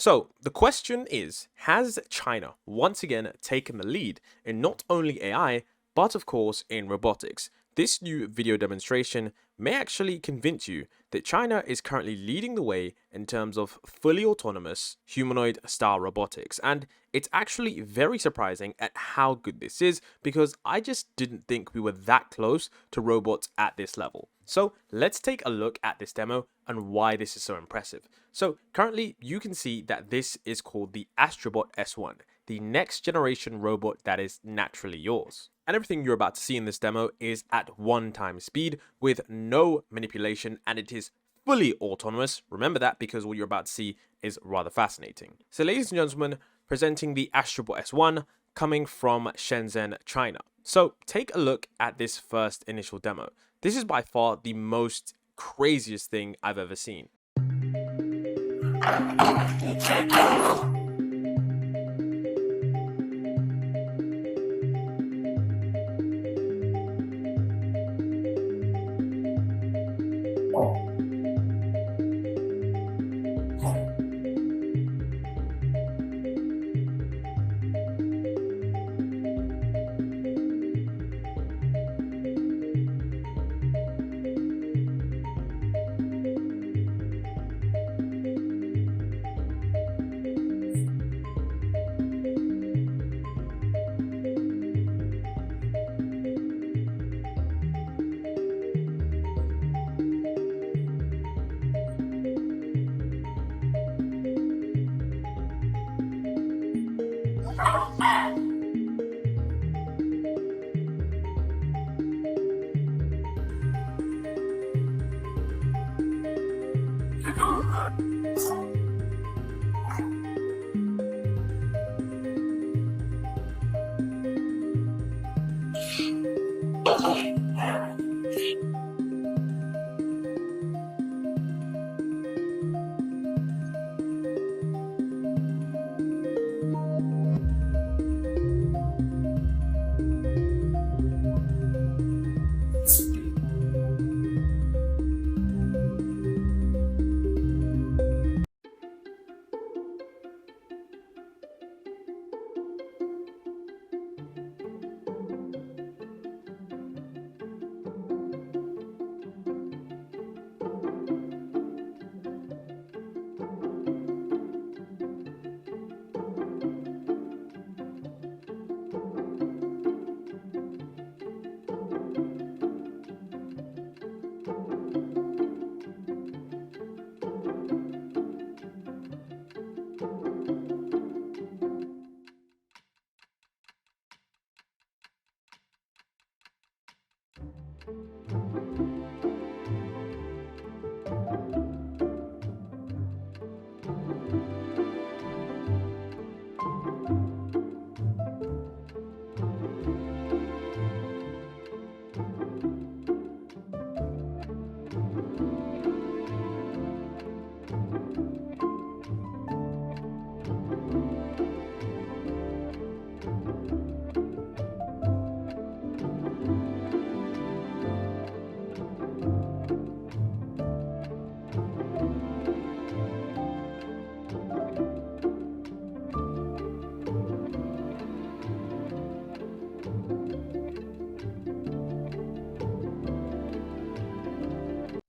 So the question is, has China once again taken the lead in not only AI, but of course in robotics? This new video demonstration may actually convince you that China is currently leading the way in terms of fully autonomous humanoid style robotics, and it's actually very surprising at how good this is, because I just didn't think we were that close to robots at this level. So let's take a look at this demo and why this is so impressive. So currently you can see that this is called the Astrobot S1, the next generation robot that is naturally yours. And everything you're about to see in this demo is at 1x speed with no manipulation, and it is fully autonomous. Remember that, because what you're about to see is rather fascinating. So ladies and gentlemen, presenting the Astrobot S1 coming from Shenzhen, China. So take a look at this first initial demo. This is by far the most craziest thing I've ever seen.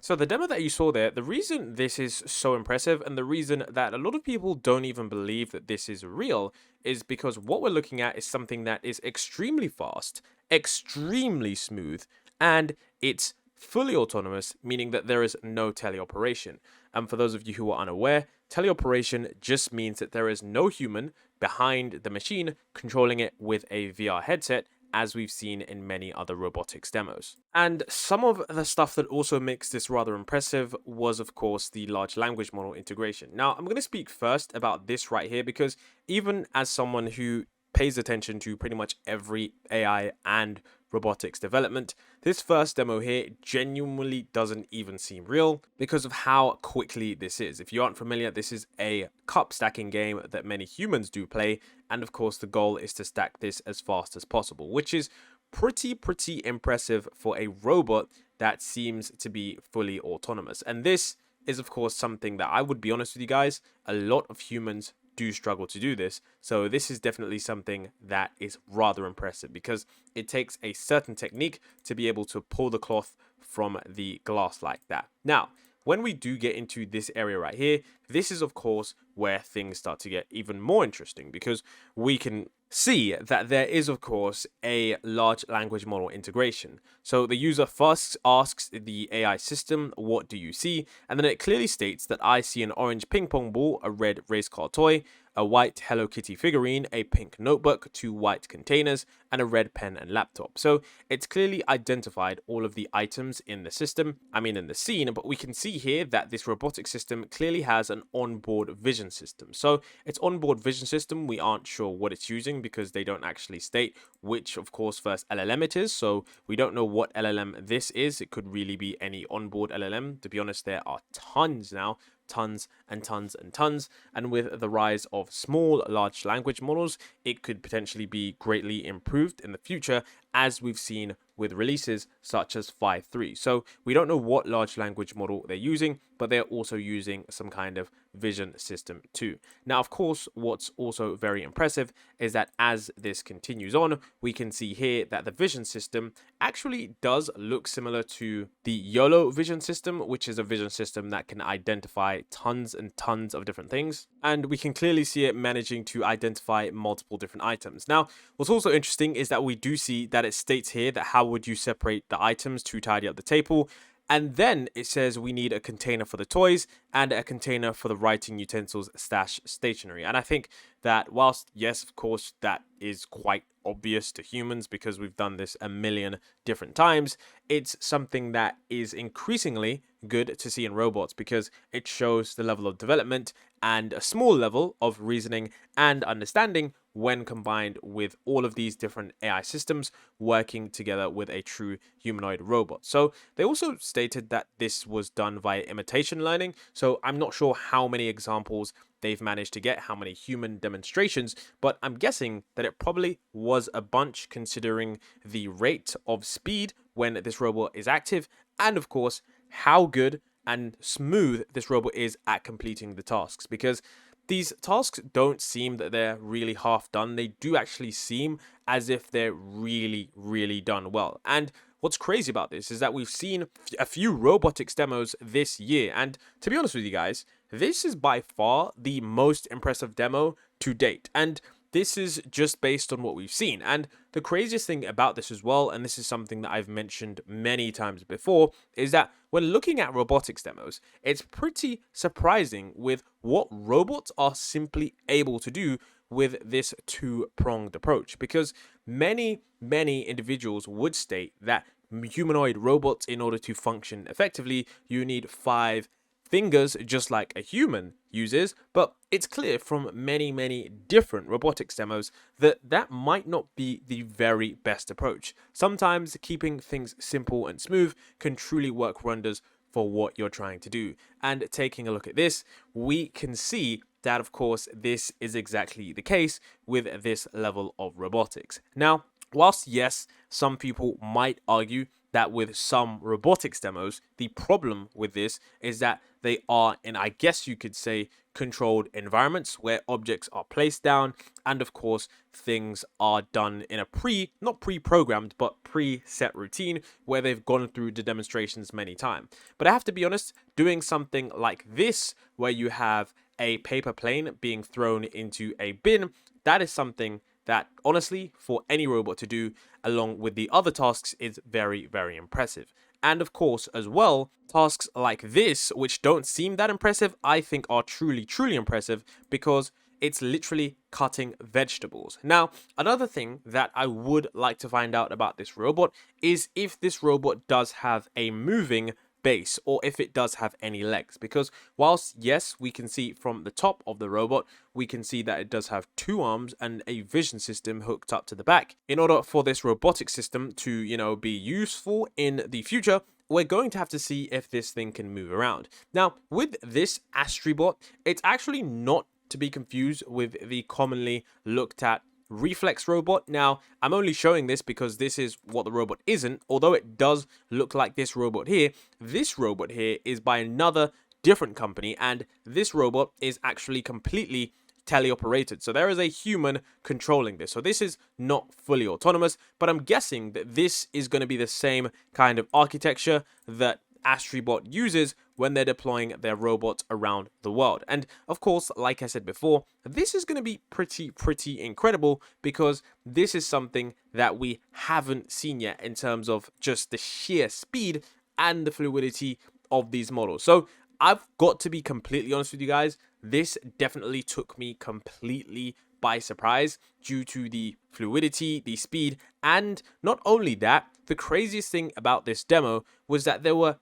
So the demo that you saw there, the reason this is so impressive and the reason that a lot of people don't even believe that this is real is because what we're looking at is something that is extremely fast, extremely smooth, and it's fully autonomous, meaning that there is no teleoperation. And for those of you who are unaware, teleoperation just means that there is no human behind the machine controlling it with a VR headset, as we've seen in many other robotics demos. And some of the stuff that also makes this rather impressive was, of course, the large language model integration. Now, I'm going to speak first about this right here, because even as someone who pays attention to pretty much every AI and robotics development, this first demo here genuinely doesn't even seem real because of how quickly this is. If you aren't familiar, this is a cup stacking game that many humans do play, and of course the goal is to stack this as fast as possible, which is pretty impressive for a robot that seems to be fully autonomous. And this is of course something that I would be honest with you guys, a lot of humans do struggle to do this. So this is definitely something that is rather impressive because it takes a certain technique to be able to pull the cloth from the glass like that. Now, when we do get into this area right here, this is of course where things start to get even more interesting because we can see that there is of course a large language model integration. So the user first asks the AI system, what do you see? And then it clearly states that I see an orange ping pong ball, a red race car toy, a white Hello Kitty figurine, a pink notebook, 2 white containers, and a red pen and laptop. So it's clearly identified all of the items in the system, in the scene, but we can see here that this robotic system clearly has an onboard vision system. So its onboard vision system, we aren't sure what it's using because they don't actually state which, of course, first LLM it is. So we don't know what LLM this is. It could really be any onboard LLM. To be honest, there are tons now. Tons and tons and tons, and with the rise of small large language models, it could potentially be greatly improved in the future, as we've seen with releases such as 5.3. So we don't know what large language model they're using, but they're also using some kind of vision system too. Now, of course, what's also very impressive is that as this continues on, we can see here that the vision system actually does look similar to the YOLO vision system, which is a vision system that can identify tons and tons of different things. And we can clearly see it managing to identify multiple different items. Now, what's also interesting is that we do see that it states here that how would you separate the items to tidy up the table. And then it says we need a container for the toys and a container for the writing utensils / stationery. And I think that whilst, yes, of course, that is quite obvious to humans because we've done this a million different times, it's something that is increasingly good to see in robots because it shows the level of development and a small level of reasoning and understanding when combined with all of these different AI systems working together with a true humanoid robot. So they also stated that this was done via imitation learning. So I'm not sure how many examples they've managed to get, how many human demonstrations, but I'm guessing that it probably was a bunch considering the rate of speed when this robot is active, and of course, how good and smooth this robot is at completing the tasks, because these tasks don't seem that they're really half done. They do actually seem as if they're really, really done well. And what's crazy about this is that we've seen a few robotics demos this year. And to be honest with you guys, this is by far the most impressive demo to date. And this is just based on what we've seen. And the craziest thing about this as well, and this is something that I've mentioned many times before, is that when looking at robotics demos, it's pretty surprising with what robots are simply able to do with this two-pronged approach. Because many individuals would state that humanoid robots, in order to function effectively, you need 5 fingers just like a human uses, but it's clear from many different robotics demos that that might not be the very best approach. Sometimes keeping things simple and smooth can truly work wonders for what you're trying to do. And taking a look at this, we can see that of course this is exactly the case with this level of robotics. Now, whilst yes, some people might argue that with some robotics demos, the problem with this is that they are in, I guess you could say, controlled environments where objects are placed down, and of course things are done in a not pre-programmed but pre-set routine where they've gone through the demonstrations many times. But I have to be honest, doing something like this where you have a paper plane being thrown into a bin, that is something that honestly for any robot to do along with the other tasks is very impressive. And of course as well, tasks like this, which don't seem that impressive, I think are truly impressive because it's literally cutting vegetables. Now, another thing that I would like to find out about this robot is if this robot does have a moving base or if it does have any legs, because whilst yes, we can see from the top of the robot, we can see that it does have 2 arms and a vision system hooked up to the back. In order for this robotic system to, be useful in the future, we're going to have to see if this thing can move around. Now, with this Astribot, it's actually not to be confused with the commonly looked at reflex robot. Now, I'm only showing this because this is what the robot isn't, although it does look like this robot here. This robot here is by another different company, and this robot is actually completely teleoperated. So there is a human controlling this. So this is not fully autonomous, but I'm guessing that this is going to be the same kind of architecture that Astribot uses when they're deploying their robots around the world. And of course, like I said before, this is going to be pretty incredible, because this is something that we haven't seen yet in terms of just the sheer speed and the fluidity of these models. So I've got to be completely honest with you guys, this definitely took me completely by surprise due to the fluidity, the speed, and not only that, the craziest thing about this demo was that there were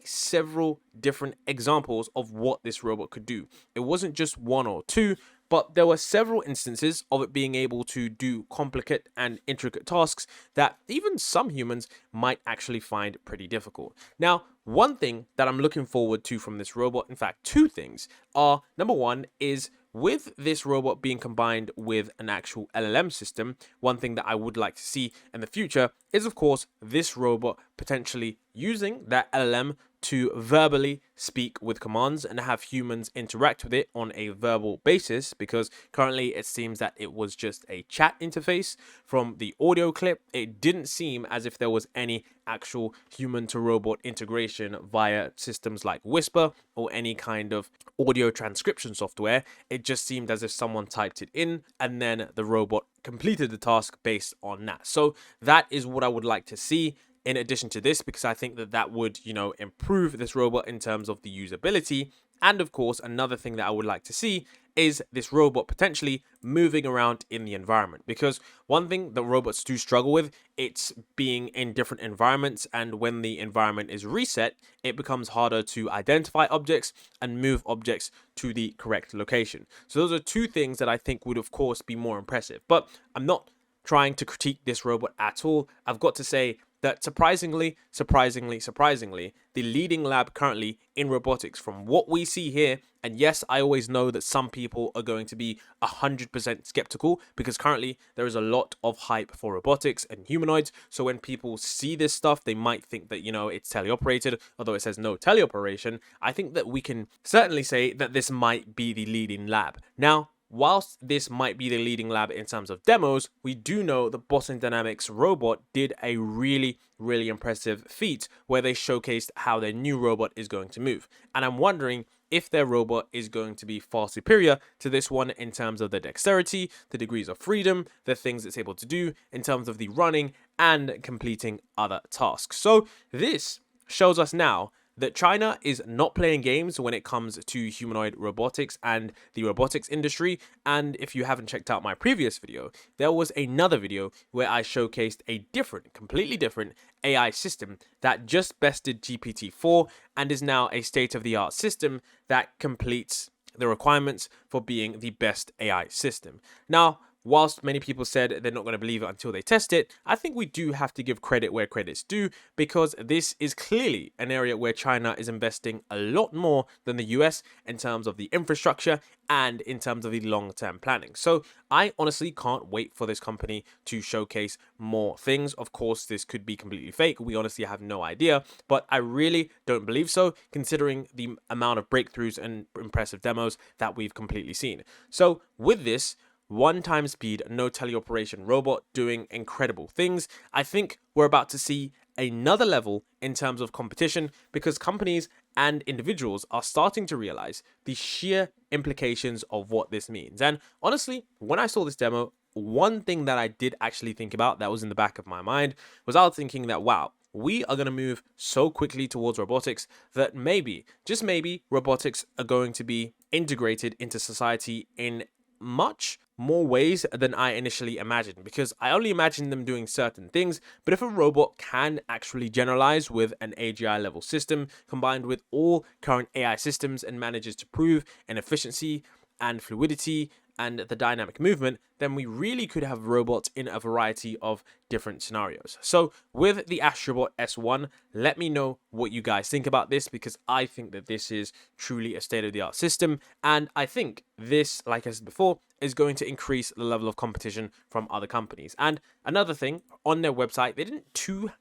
several different examples of what this robot could do. It wasn't just one or two, but there were several instances of it being able to do complicated and intricate tasks that even some humans might actually find pretty difficult. Now, one thing that I'm looking forward to from this robot, in fact, two things, are number one is with this robot being combined with an actual LLM system, one thing that I would like to see in the future is, of course, this robot potentially using that LLM to verbally speak with commands and have humans interact with it on a verbal basis, because currently it seems that it was just a chat interface. From the audio clip, it didn't seem as if there was any actual human to robot integration via systems like Whisper or any kind of audio transcription software. It just seemed as if someone typed it in and then the robot completed the task based on that. So that is what I would like to see in addition to this, because I think that that would, improve this robot in terms of the usability. And of course, another thing that I would like to see is this robot potentially moving around in the environment, because one thing that robots do struggle with, it's being in different environments, and when the environment is reset, it becomes harder to identify objects and move objects to the correct location. So those are two things that I think would of course be more impressive, but I'm not trying to critique this robot at all. I've got to say that surprisingly, the leading lab currently in robotics from what we see here, and yes, I always know that some people are going to be 100% skeptical, because currently there is a lot of hype for robotics and humanoids. So when people see this stuff, they might think that, it's teleoperated, although it says no teleoperation. I think that we can certainly say that this might be the leading lab. Now, whilst this might be the leading lab in terms of demos, we do know the Boston Dynamics robot did a really impressive feat where they showcased how their new robot is going to move. And I'm wondering if their robot is going to be far superior to this one in terms of the dexterity, the degrees of freedom, the things it's able to do in terms of the running and completing other tasks. So this shows us now that China is not playing games when it comes to humanoid robotics and the robotics industry. And if you haven't checked out my previous video, there was another video where I showcased a completely different AI system that just bested GPT-4 and is now a state-of-the-art system that completes the requirements for being the best AI system. Now, whilst many people said they're not going to believe it until they test it, I think we do have to give credit where credit's due, because this is clearly an area where China is investing a lot more than the US in terms of the infrastructure and in terms of the long-term planning. So I honestly can't wait for this company to showcase more things. Of course, this could be completely fake. We honestly have no idea, but I really don't believe so, considering the amount of breakthroughs and impressive demos that we've completely seen. So with this, 1 time speed, no teleoperation robot doing incredible things, I think we're about to see another level in terms of competition, because companies and individuals are starting to realize the sheer implications of what this means. And honestly, when I saw this demo, one thing that I did actually think about that was in the back of my mind was I was thinking that, wow, we are going to move so quickly towards robotics that maybe, just maybe, robotics are going to be integrated into society in much more ways than I initially imagined, because I only imagined them doing certain things. But if a robot can actually generalize with an AGI level system combined with all current AI systems and manages to prove an efficiency and fluidity and the dynamic movement, then we really could have robots in a variety of different scenarios. So with the Astrobot S1, let me know what you guys think about this, because I think that this is truly a state-of-the-art system. And I think this, like I said before, is going to increase the level of competition from other companies. And another thing, on their website, they didn't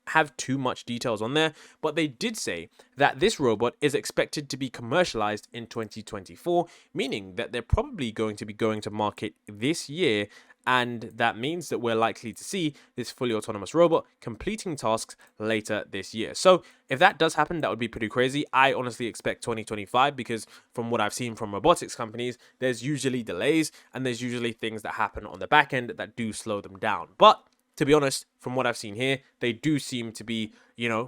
have too much details on there, but they did say that this robot is expected to be commercialized in 2024, meaning that they're probably going to be going to market this year. And that means that we're likely to see this fully autonomous robot completing tasks later this year. So if that does happen, that would be pretty crazy. I honestly expect 2025 because from what I've seen from robotics companies, there's usually delays and there's usually things that happen on the back end that do slow them down. But to be honest, from what I've seen here, they do seem to be,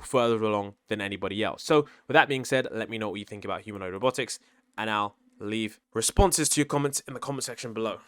further along than anybody else. So with that being said, let me know what you think about humanoid robotics, and I'll leave responses to your comments in the comment section below.